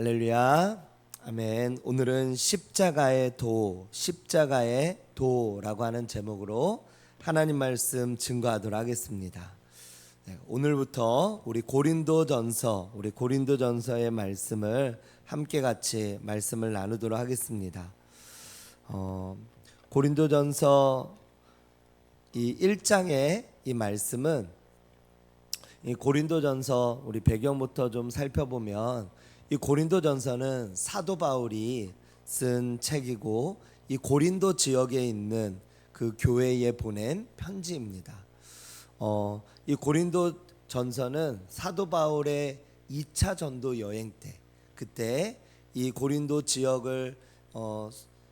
할렐루야, 아멘. 오늘은 십자가의 도라고 하는 제목으로 하나님 말씀 증거하도록 하겠습니다. 오늘부터 우리 고린도전서의 말씀을 함께 같이 말씀을 나누도록 하겠습니다. 고린도전서 이 1장의 이 말씀은 이 고린도전서 우리 배경부터 좀 살펴보면 이 고린도전서는 사도 바울이 쓴 책이고 이 고린도 지역에 있는 그 교회에 보낸 편지입니다. 이 고린도전서는 사도 바울의 2차 전도 여행 때 그때 이 고린도 지역을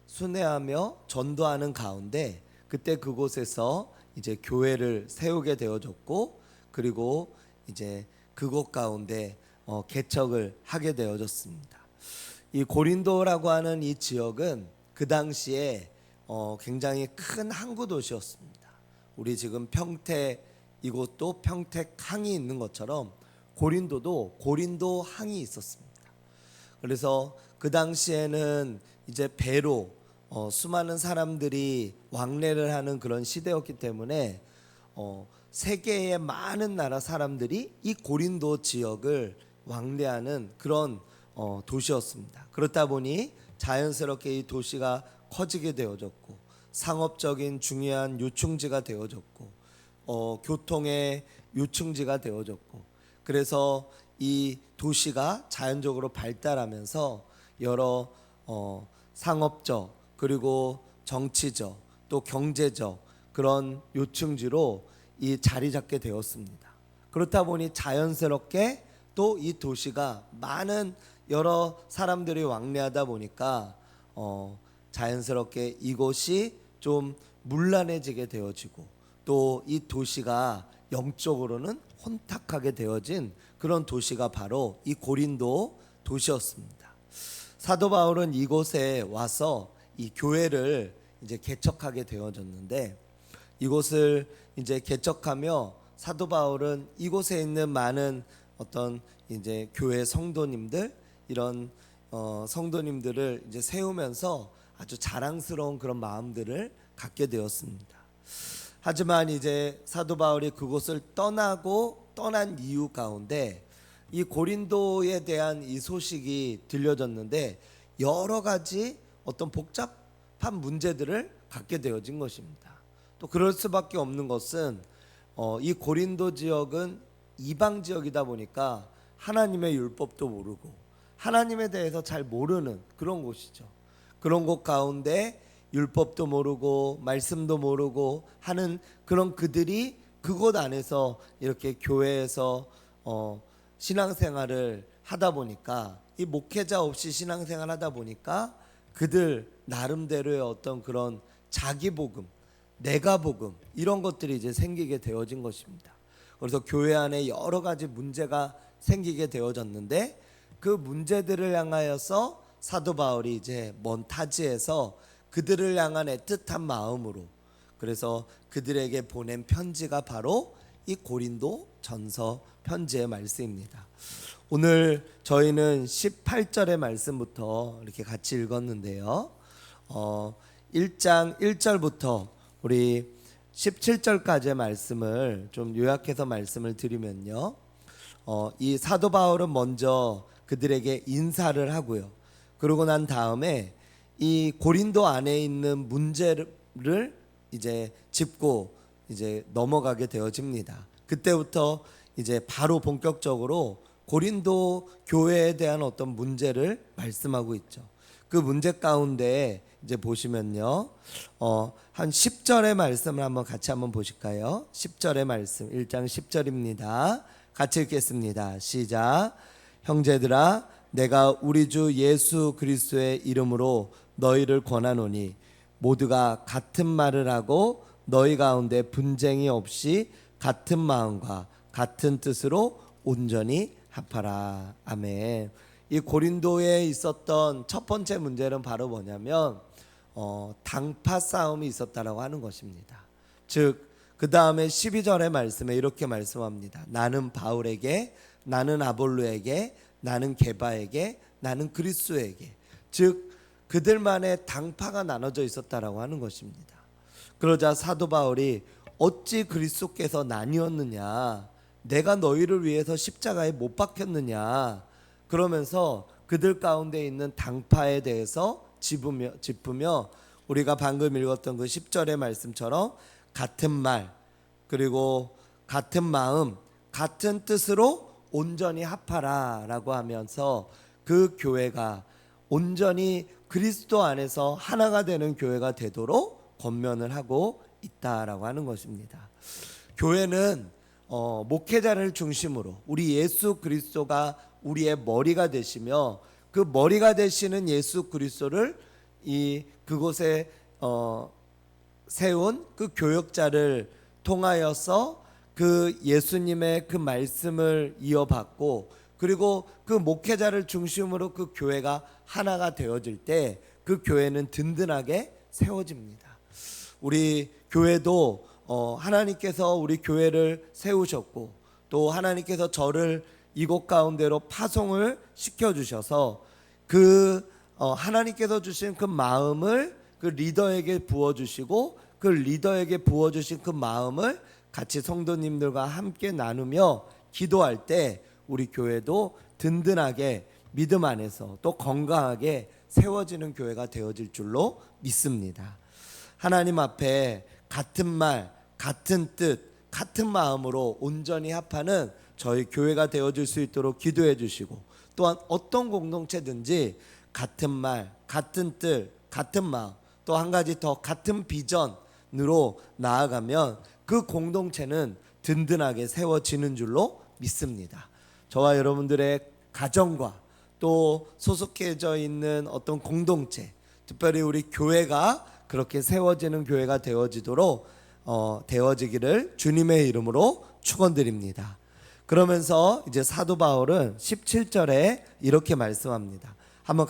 순회하며 전도하는 가운데 그때 그곳에서 이제 교회를 세우게 되어졌고 그리고 이제 그곳 가운데 개척을 하게 되어졌습니다. 이 고린도라고 하는 이 지역은 그 당시에 굉장히 큰 항구 도시였습니다. 우리 지금 평택 이곳도 평택항이 있는 것처럼 고린도도 고린도항이 있었습니다. 그래서 그 당시에는 이제 배로 수많은 사람들이 왕래를 하는 그런 시대였기 때문에 세계의 많은 나라 사람들이 이 고린도 지역을 왕래하는 그런 도시였습니다. 그렇다 보니 자연스럽게 이 도시가 커지게 되어졌고 상업적인 중요한 요충지가 되어졌고 교통의 요충지가 되어졌고 그래서 이 도시가 자연적으로 발달하면서 여러 상업적 그리고 정치적 또 경제적 그런 요충지로 이 자리 잡게 되었습니다. 그렇다 보니 자연스럽게 또 이 도시가 많은 여러 사람들이 왕래하다 보니까 자연스럽게 이곳이 좀 문란해지게 되어지고 또 이 도시가 영적으로는 혼탁하게 되어진 그런 도시가 바로 이 고린도 도시였습니다. 사도 바울은 이곳에 와서 이 교회를 이제 개척하게 되어졌는데 이곳을 이제 개척하며 사도 바울은 이곳에 있는 많은 어떤 이제 교회 성도님들 이런 성도님들을 이제 세우면서 아주 자랑스러운 그런 마음들을 갖게 되었습니다. 하지만 이제 사도 바울이 그곳을 떠난 이유 가운데 이 고린도에 대한 이 소식이 들려졌는데 여러 가지 어떤 복잡한 문제들을 갖게 되어진 것입니다. 또 그럴 수밖에 없는 것은 이 고린도 지역은 이방 지역이다 보니까 하나님의 율법도 모르고 하나님에 대해서 잘 모르는 그런 곳이죠. 그런 곳 가운데 율법도 모르고 말씀도 모르고 하는 그런 그들이 그곳 안에서 이렇게 교회에서 신앙생활을 하다 보니까 이 목회자 없이 신앙생활 하다 보니까 그들 나름대로의 어떤 그런 자기 복음 내가 복음 이런 것들이 이제 생기게 되어진 것입니다. 그래서 교회 안에 여러 가지 문제가 생기게 되어졌는데 그 문제들을 향하여서 사도 바울이 이제 먼 타지에서 그들을 향한 애틋한 마음으로 그래서 그들에게 보낸 편지가 바로 이 고린도 전서 편지의 말씀입니다. 오늘 저희는 18절의 말씀부터 이렇게 같이 읽었는데요. 1장 1절부터 우리 17절까지의 말씀을 좀 요약해서 말씀을 드리면요. 이 사도 바울은 먼저 그들에게 인사를 하고요. 그러고 난 다음에 이 고린도 안에 있는 문제를 이제 짚고 이제 넘어가게 되어집니다. 그때부터 이제 바로 본격적으로 고린도 교회에 대한 어떤 문제를 말씀하고 있죠. 그 문제 가운데 이제 보시면요. 한 10절의 말씀을 한번 같이 한번 보실까요? 10절의 말씀 1장 10절입니다. 같이 읽겠습니다. 시작. 형제들아 내가 우리 주 예수 그리스도의 이름으로 너희를 권하노니 모두가 같은 말을 하고 너희 가운데 분쟁이 없이 같은 마음과 같은 뜻으로 온전히 합하라. 아멘. 이 고린도에 있었던 첫 번째 문제는 바로 뭐냐면 당파 싸움이 있었다라고 하는 것입니다. 즉 그 다음에 12절의 말씀에 이렇게 말씀합니다. 나는 바울에게 나는 아볼로에게 나는 게바에게 나는 그리스도에게, 즉 그들만의 당파가 나눠져 있었다라고 하는 것입니다. 그러자 사도 바울이 어찌 그리스도께서 나뉘었느냐, 내가 너희를 위해서 십자가에 못 박혔느냐, 그러면서 그들 가운데 있는 당파에 대해서 짚으며 우리가 방금 읽었던 그 10절의 말씀처럼 같은 말, 그리고 같은 마음, 같은 뜻으로 온전히 합하라 라고 하면서 그 교회가 온전히 그리스도 안에서 하나가 되는 교회가 되도록 권면을 하고 있다라고 하는 것입니다. 교회는 목회자를 중심으로 우리 예수 그리스도가 우리의 머리가 되시며, 그 머리가 되시는 예수 그리스도를 그곳에 세운 그 교역자를 통하여서 그 예수님의 그 말씀을 이어받고, 그리고 그 목회자를 중심으로 그 교회가 하나가 되어질 때 그 교회는 든든하게 세워집니다. 우리 교회도 하나님께서 우리 교회를 세우셨고, 또 하나님께서 저를 이곳 가운데로 파송을 시켜주셔서 그 하나님께서 주신 그 마음을 그 리더에게 부어주시고, 그 리더에게 부어주신 그 마음을 같이 성도님들과 함께 나누며 기도할 때 우리 교회도 든든하게 믿음 안에서 또 건강하게 세워지는 교회가 되어질 줄로 믿습니다. 하나님 앞에 같은 말, 같은 뜻, 같은 마음으로 온전히 합하는 저희 교회가 되어질 수 있도록 기도해 주시고, 또한 어떤 공동체든지 같은 말, 같은 뜻, 같은 마음, 또 한 가지 더 같은 비전으로 나아가면 그 공동체는 든든하게 세워지는 줄로 믿습니다. 저와 여러분들의 가정과 또 소속해져 있는 어떤 공동체, 특별히 우리 교회가 그렇게 세워지는 교회가 되어지기를 주님의 이름으로 축원드립니다. 그러면서 이제 사도 바울은 17절에 이렇게 말씀합니다. 한번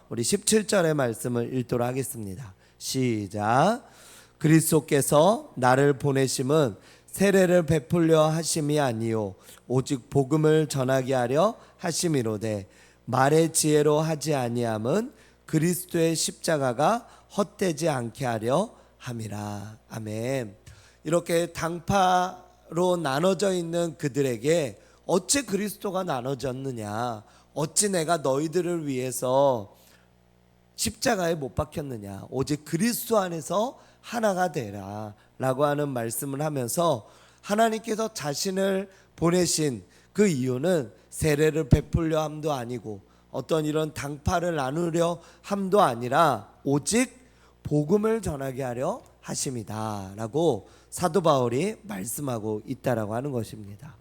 우리 17절의 말씀을 읽도록 하겠습니다. 시작. 그리스도께서 나를 보내심은 세례를 베풀려 하심이 아니요 오직 복음을 전하게 하려 하심이로되, 말의 지혜로 하지 아니함은 그리스도의 십자가가 헛되지 않게 하려 함이라. 아멘. 이렇게 당파로 나눠져 있는 그들에게 어찌 그리스도가 나눠졌느냐, 어찌 내가 너희들을 위해서 십자가에 못 박혔느냐, 오직 그리스도 안에서 하나가 되라 라고 하는 말씀을 하면서, 하나님께서 자신을 보내신 그 이유는 세례를 베풀려 함도 아니고 어떤 이런 당파를 나누려 함도 아니라 오직 복음을 전하게 하려 하심이다 라고 사도 바울이 말씀하고 있다라고 하는 것입니다.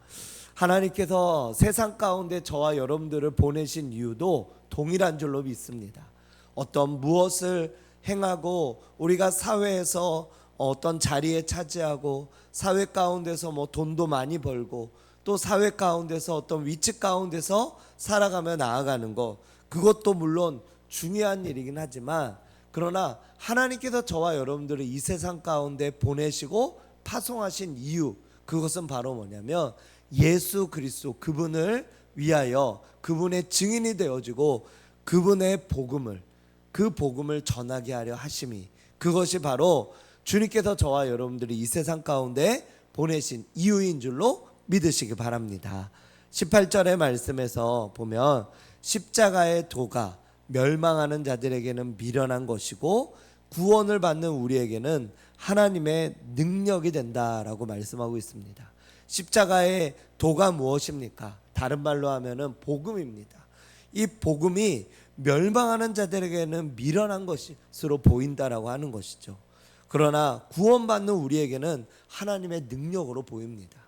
하나님께서 세상 가운데 저와 여러분들을 보내신 이유도 동일한 줄로 믿습니다. 어떤 무엇을 행하고 우리가 사회에서 어떤 자리에 차지하고, 사회 가운데서 돈도 많이 벌고, 또 사회 가운데서 어떤 위치 가운데서 살아가며 나아가는 것, 그것도 물론 중요한 일이긴 하지만, 그러나 하나님께서 저와 여러분들을 이 세상 가운데 보내시고 파송하신 이유, 그것은 바로 뭐냐면 예수 그리스도, 그분을 위하여 그분의 증인이 되어지고 그분의 복음을, 그 복음을 전하게 하려 하심이, 그것이 바로 주님께서 저와 여러분들이 이 세상 가운데 보내신 이유인 줄로 믿으시기 바랍니다. 18절의 말씀에서 보면 십자가의 도가 멸망하는 자들에게는 미련한 것이고 구원을 받는 우리에게는 하나님의 능력이 된다라고 말씀하고 있습니다. 십자가의 도가 무엇입니까? 다른 말로 하면은 복음입니다. 이 복음이 멸망하는 자들에게는 미련한 것으로 보인다라고 하는 것이죠. 그러나 구원받는 우리에게는 하나님의 능력으로 보입니다.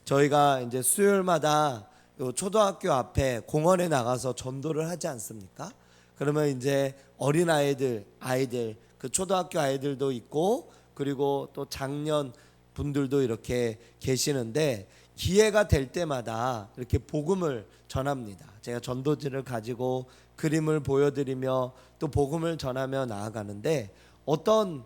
저희가 이제 수요일마다 초등학교 앞에 공원에 나가서 전도를 하지 않습니까? 그러면 이제 어린 아이들, 그 초등학교 아이들도 있고, 그리고 또 장년 분들도 이렇게 계시는데, 기회가 될 때마다 이렇게 복음을 전합니다. 제가 전도지를 가지고 그림을 보여드리며 또 복음을 전하며 나아가는데, 어떤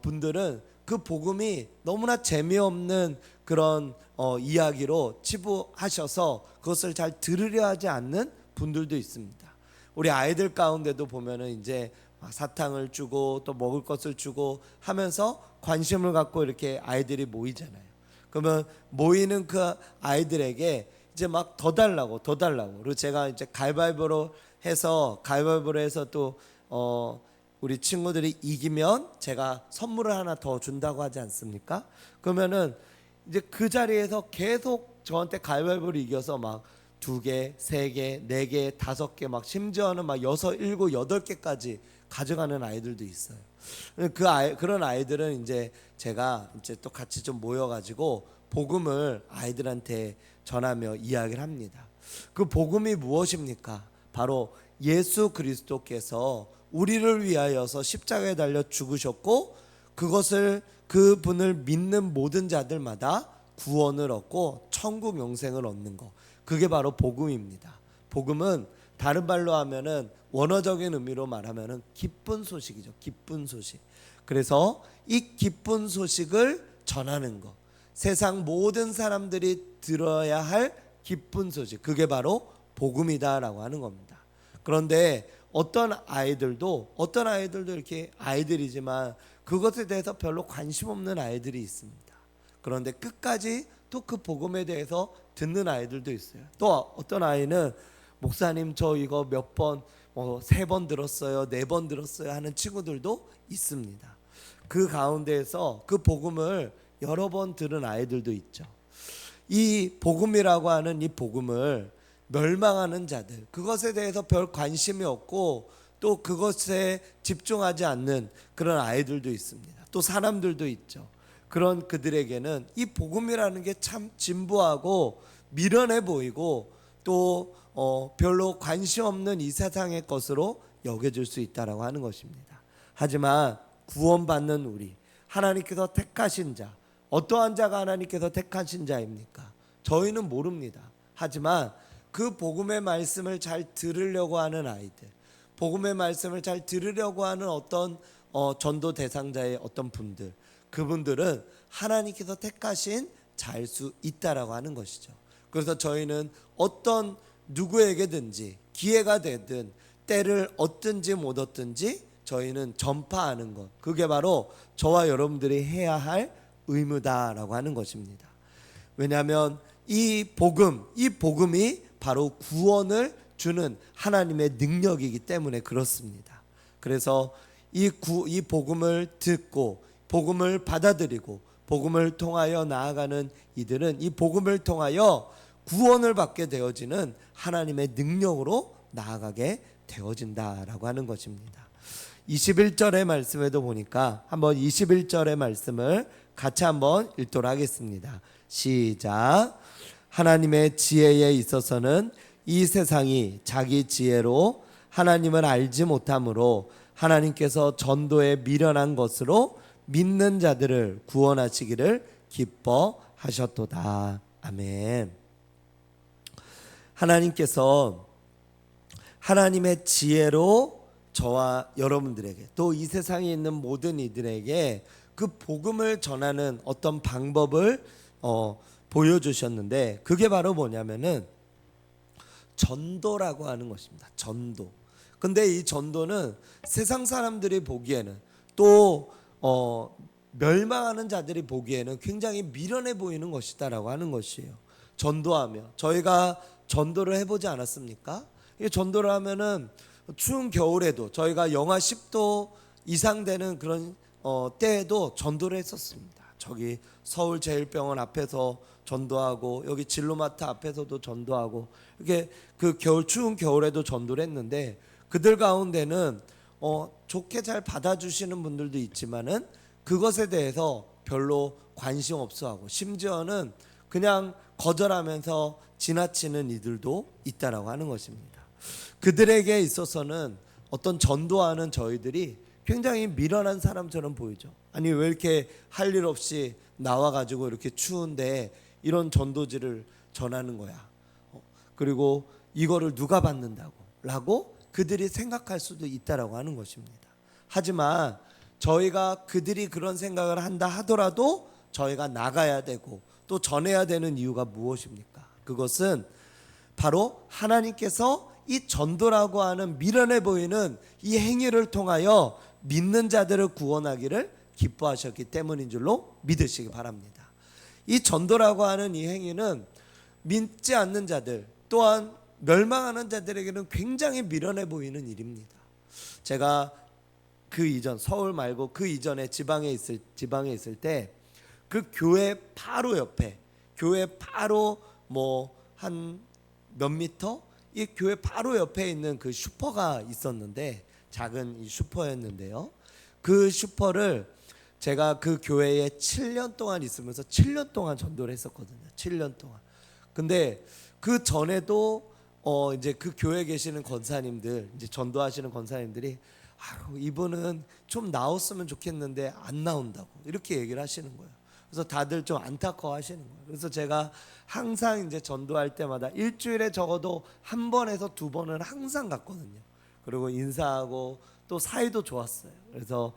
분들은 그 복음이 너무나 재미없는 그런 이야기로 치부하셔서 그것을 잘 들으려 하지 않는 분들도 있습니다. 우리 아이들 가운데도 보면은 이제 사탕을 주고 또 먹을 것을 주고 하면서 관심을 갖고 이렇게 아이들이 모이잖아요. 그러면 모이는 그 아이들에게 이제 막 더 달라고 그리고 제가 이제 가위바위보로 해서 또 우리 친구들이 이기면 제가 선물을 하나 더 준다고 하지 않습니까? 그러면은 이제 그 자리에서 계속 저한테 가위바위보를 이겨서 막 2개, 3개, 4개, 5개 막 심지어는 막 6, 7, 8개까지 가져가는 아이들도 있어요. 그런 아이들은 이제 제가 이제 또 같이 좀 모여가지고 복음을 아이들한테 전하며 이야기를 합니다. 그 복음이 무엇입니까? 바로 예수 그리스도께서 우리를 위하여서 십자가에 달려 죽으셨고 그분을 믿는 모든 자들마다 구원을 얻고 천국 영생을 얻는 것, 그게 바로 복음입니다. 복음은 다른 말로 하면은 원어적인 의미로 말하면은 기쁜 소식이죠. 기쁜 소식. 그래서 이 기쁜 소식을 전하는 것, 세상 모든 사람들이 들어야 할 기쁜 소식, 그게 바로 복음이다라고 하는 겁니다. 그런데 어떤 아이들도 이렇게 아이들이지만 그것에 대해서 별로 관심 없는 아이들이 있습니다. 그런데 끝까지 또 그 복음에 대해서 듣는 아이들도 있어요. 또 어떤 아이는 목사님 저 이거 몇 번 3번 들었어요, 4번 들었어요 하는 친구들도 있습니다. 그 가운데에서 그 복음을 여러 번 들은 아이들도 있죠. 이 복음이라고 하는 이 복음을 멸망하는 자들, 그것에 대해서 별 관심이 없고 또 그것에 집중하지 않는 그런 아이들도 있습니다. 또 사람들도 있죠. 그런 그들에게는 이 복음이라는 게 참 진부하고 미련해 보이고 또 별로 관심 없는 이 세상의 것으로 여겨질 수 있다라고 하는 것입니다. 하지만 구원받는 우리, 하나님께서 택하신 자, 어떠한 자가 하나님께서 택하신 자입니까? 저희는 모릅니다. 하지만 그 복음의 말씀을 잘 들으려고 하는 아이들, 복음의 말씀을 잘 들으려고 하는 어떤 전도 대상자의 어떤 분들, 그분들은 하나님께서 택하신 자일 수 있다라고 하는 것이죠. 그래서 저희는 어떤 누구에게든지 기회가 되든 때를 얻든지 못 얻든지 저희는 전파하는 것, 그게 바로 저와 여러분들이 해야 할 의무다라고 하는 것입니다. 왜냐하면 이 복음이 바로 구원을 주는 하나님의 능력이기 때문에 그렇습니다. 그래서 이 복음을 듣고 복음을 받아들이고 복음을 통하여 나아가는 이들은 이 복음을 통하여 구원을 받게 되어지는 하나님의 능력으로 나아가게 되어진다라고 하는 것입니다. 21절의 말씀에도 보니까 한번 21절의 말씀을 같이 한번 읽도록 하겠습니다. 시작. 하나님의 지혜에 있어서는 이 세상이 자기 지혜로 하나님을 알지 못하므로 하나님께서 전도에 미련한 것으로 믿는 자들을 구원하시기를 기뻐하셨도다. 아멘. 하나님께서 하나님의 지혜로 저와 여러분들에게 또 이 세상에 있는 모든 이들에게 그 복음을 전하는 어떤 방법을 보여주셨는데, 그게 바로 뭐냐면은 전도라고 하는 것입니다. 전도. 근데 이 전도는 세상 사람들이 보기에는 또 멸망하는 자들이 보기에는 굉장히 미련해 보이는 것이다라고 하는 것이에요. 전도하며, 저희가 전도를 해보지 않았습니까? 전도를 하면은 추운 겨울에도 저희가 영하 10도 이상 되는 그런 때에도 전도를 했었습니다. 저기 서울제일병원 앞에서 전도하고 여기 진로마트 앞에서도 전도하고, 이렇게 그 추운 겨울에도 전도를 했는데, 그들 가운데는 좋게 잘 받아주시는 분들도 있지만은 그것에 대해서 별로 관심 없어하고 심지어는 그냥 거절하면서 지나치는 이들도 있다라고 하는 것입니다. 그들에게 있어서는 어떤 전도하는 저희들이 굉장히 미련한 사람처럼 보이죠. 아니 왜 이렇게 할 일 없이 나와가지고 이렇게 추운데 이런 전도지를 전하는 거야. 그리고 이거를 누가 받는다고 라고 그들이 생각할 수도 있다라고 하는 것입니다. 하지만 저희가 그들이 그런 생각을 한다 하더라도 저희가 나가야 되고 또 전해야 되는 이유가 무엇입니까? 그것은 바로 하나님께서 이 전도라고 하는 미련해 보이는 이 행위를 통하여 믿는 자들을 구원하기를 기뻐하셨기 때문인 줄로 믿으시기 바랍니다. 이 전도라고 하는 이 행위는 믿지 않는 자들 또한 멸망하는 자들에게는 굉장히 미련해 보이는 일입니다. 제가 그 이전 서울 말고 그 이전에 지방에 있을 때 그 교회 바로 옆에 교회 바로 뭐 한 몇 미터 이 교회 바로 옆에 있는 그 슈퍼가 있었는데 작은 이 슈퍼였는데요. 그 슈퍼를 제가 그 교회에 7년 동안 있으면서 7년 동안 전도를 했었거든요. 7년 동안. 근데 그 전에도 이제 그 교회에 계시는 권사님들, 이제 전도하시는 권사님들이 이분은 좀 나왔으면 좋겠는데 안 나온다고 이렇게 얘기를 하시는 거예요. 그래서 다들 좀 안타까워 하시는 거예요. 그래서 제가 항상 이제 전도할 때마다 일주일에 적어도 한 번에서 두 번은 항상 갔거든요. 그리고 인사하고 또 사이도 좋았어요. 그래서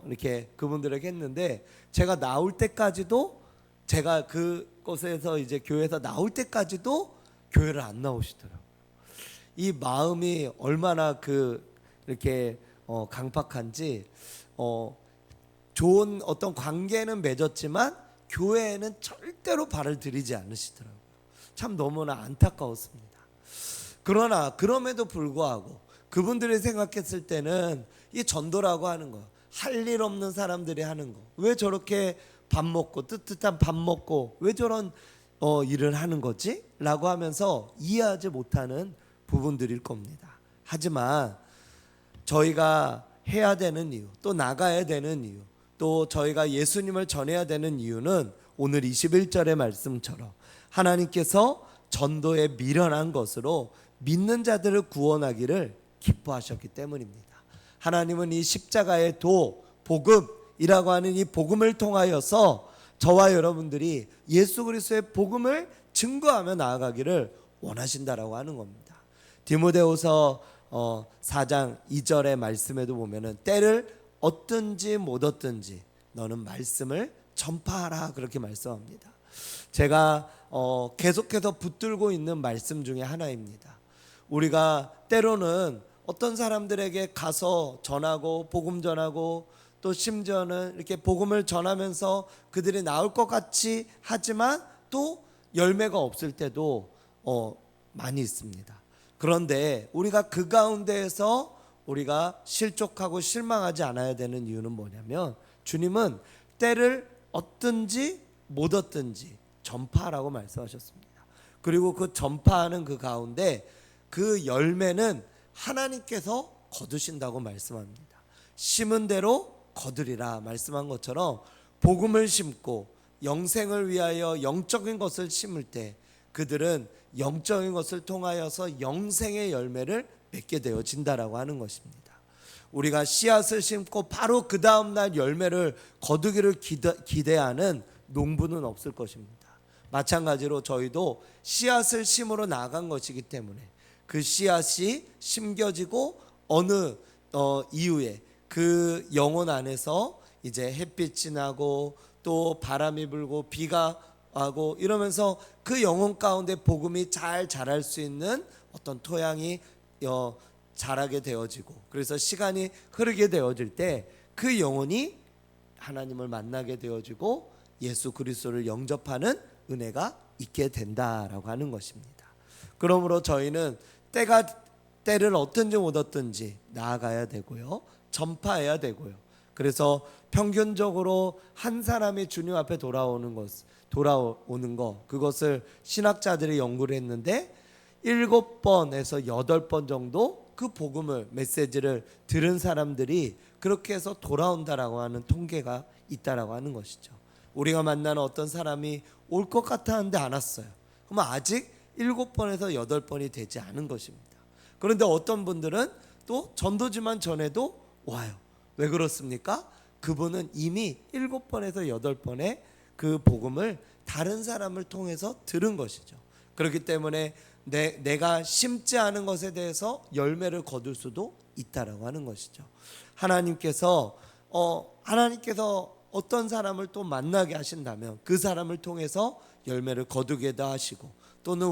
이렇게 그분들에게 했는데 제가 나올 때까지도 제가 그곳에서 이제 교회에서 나올 때까지도 교회를 안 나오시더라고요. 이 마음이 얼마나 이렇게 강팍한지 좋은 어떤 관계는 맺었지만 교회에는 절대로 발을 들이지 않으시더라고요. 참 너무나 안타까웠습니다. 그러나 그럼에도 불구하고 그분들이 생각했을 때는 이 전도라고 하는 거, 할 일 없는 사람들이 하는 거, 왜 저렇게 밥 먹고 뜨뜻한 밥 먹고 왜 저런 일을 하는 거지? 라고 하면서 이해하지 못하는 부분들일 겁니다. 하지만 저희가 해야 되는 이유, 또 나가야 되는 이유, 또 저희가 예수님을 전해야 되는 이유는 오늘 21절의 말씀처럼 하나님께서 전도에 미련한 것으로 믿는 자들을 구원하기를 기뻐하셨기 때문입니다. 하나님은 이 십자가의 복음이라고 하는 이 복음을 통하여서 저와 여러분들이 예수 그리스도의 복음을 증거하며 나아가기를 원하신다라고 하는 겁니다. 디모데후서 4장 2절의 말씀에도 보면은 때를 얻든지 못 얻든지 너는 말씀을 전파하라 그렇게 말씀합니다. 제가 계속해서 붙들고 있는 말씀 중에 하나입니다. 우리가 때로는 어떤 사람들에게 가서 전하고 복음 전하고 또 심지어는 이렇게 복음을 전하면서 그들이 나올 것 같이 하지만 또 열매가 없을 때도 많이 있습니다. 그런데 우리가 그 가운데에서 우리가 실족하고 실망하지 않아야 되는 이유는 뭐냐면 주님은 때를 얻든지 못 얻든지 전파하라고 말씀하셨습니다. 그리고 그 전파하는 그 가운데 그 열매는 하나님께서 거두신다고 말씀합니다. 심은 대로 거두리라 말씀한 것처럼 복음을 심고 영생을 위하여 영적인 것을 심을 때 그들은 영적인 것을 통하여서 영생의 열매를 맺게 되어진다라고 하는 것입니다. 우리가 씨앗을 심고 바로 그 다음날 열매를 거두기를 기대하는 농부는 없을 것입니다. 마찬가지로 저희도 씨앗을 심으러 나간 것이기 때문에 그 씨앗이 심겨지고 어느 이후에 그 영혼 안에서 이제 햇빛이 나고 또 바람이 불고 비가 하고 이러면서 그 영혼 가운데 복음이 잘 자랄 수 있는 어떤 토양이 자라게 되어지고 그래서 시간이 흐르게 되어질 때 그 영혼이 하나님을 만나게 되어지고 예수 그리스도를 영접하는 은혜가 있게 된다라고 하는 것입니다. 그러므로 저희는 때를 얻든지 못 얻든지 나아가야 되고요, 전파해야 되고요. 그래서 평균적으로 한 사람이 주님 앞에 돌아오는 거 그것을 신학자들이 연구를 했는데 7번에서 8번 정도 그 복음을 메시지를 들은 사람들이 그렇게 해서 돌아온다라고 하는 통계가 있다라고 하는 것이죠. 우리가 만나는 어떤 사람이 올 것 같았는데 안 왔어요. 그러면 아직 7번에서 8번이 되지 않은 것입니다. 그런데 어떤 분들은 또 전도지만 전해도 와요. 왜 그렇습니까? 그분은 이미 7번에서 8번의 그 복음을 다른 사람을 통해서 들은 것이죠. 그렇기 때문에 내가 심지 않은 것에 대해서 열매를 거둘 수도 있다라고 하는 것이죠. 하나님께서 어떤 사람을 또 만나게 하신다면 그 사람을 통해서 열매를 거두게도 하시고 또는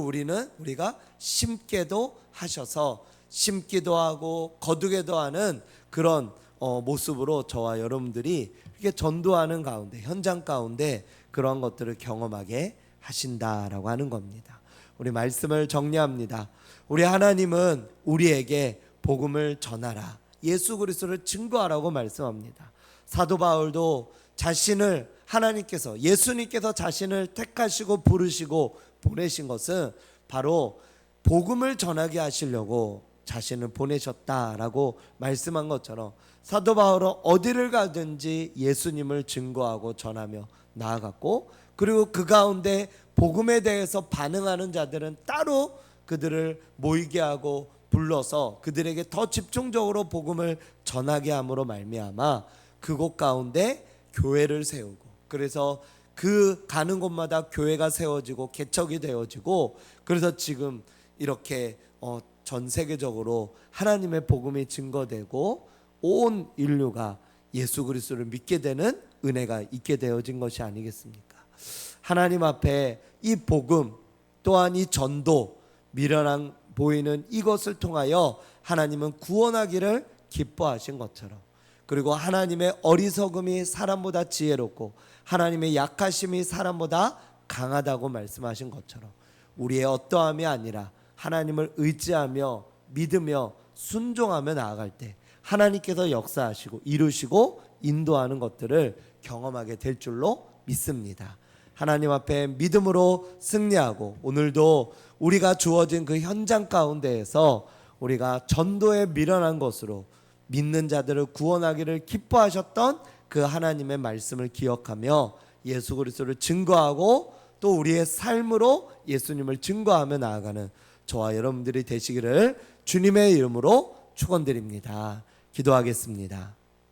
우리가 심게도 하셔서 심기도 하고 거두게도 하는 그런 모습으로 저와 여러분들이 이렇게 전도하는 가운데, 현장 가운데 그런 것들을 경험하게 하신다라고 하는 겁니다. 우리 말씀을 정리합니다. 우리 하나님은 우리에게 복음을 전하라, 예수 그리스도를 증거하라고 말씀합니다. 사도 바울도 자신을 하나님께서, 예수님께서 자신을 택하시고 부르시고 보내신 것은 바로 복음을 전하게 하시려고 자신을 보내셨다라고 말씀한 것처럼 사도 바울은 어디를 가든지 예수님을 증거하고 전하며 나아갔고, 그리고 그 가운데 복음에 대해서 반응하는 자들은 따로 그들을 모이게 하고 불러서 그들에게 더 집중적으로 복음을 전하게 함으로 말미암아 그곳 가운데 교회를 세우고, 그래서 그 가는 곳마다 교회가 세워지고 개척이 되어지고, 그래서 지금 이렇게 전 세계적으로 하나님의 복음이 증거되고 온 인류가 예수 그리스도를 믿게 되는 은혜가 있게 되어진 것이 아니겠습니까? 하나님 앞에 이 복음 또한 이 전도, 미련한 보이는 이것을 통하여 하나님은 구원하기를 기뻐하신 것처럼, 그리고 하나님의 어리석음이 사람보다 지혜롭고 하나님의 약하심이 사람보다 강하다고 말씀하신 것처럼 우리의 어떠함이 아니라 하나님을 의지하며 믿으며 순종하며 나아갈 때 하나님께서 역사하시고 이루시고 인도하는 것들을 경험하게 될 줄로 믿습니다. 하나님 앞에 믿음으로 승리하고 오늘도 우리가 주어진 그 현장 가운데에서 우리가 전도에 미련한 것으로 믿는 자들을 구원하기를 기뻐하셨던 그 하나님의 말씀을 기억하며 예수 그리스도를 증거하고 또 우리의 삶으로 예수님을 증거하며 나아가는 저와 여러분들이 되시기를 주님의 이름으로 축원드립니다. 기도하겠습니다.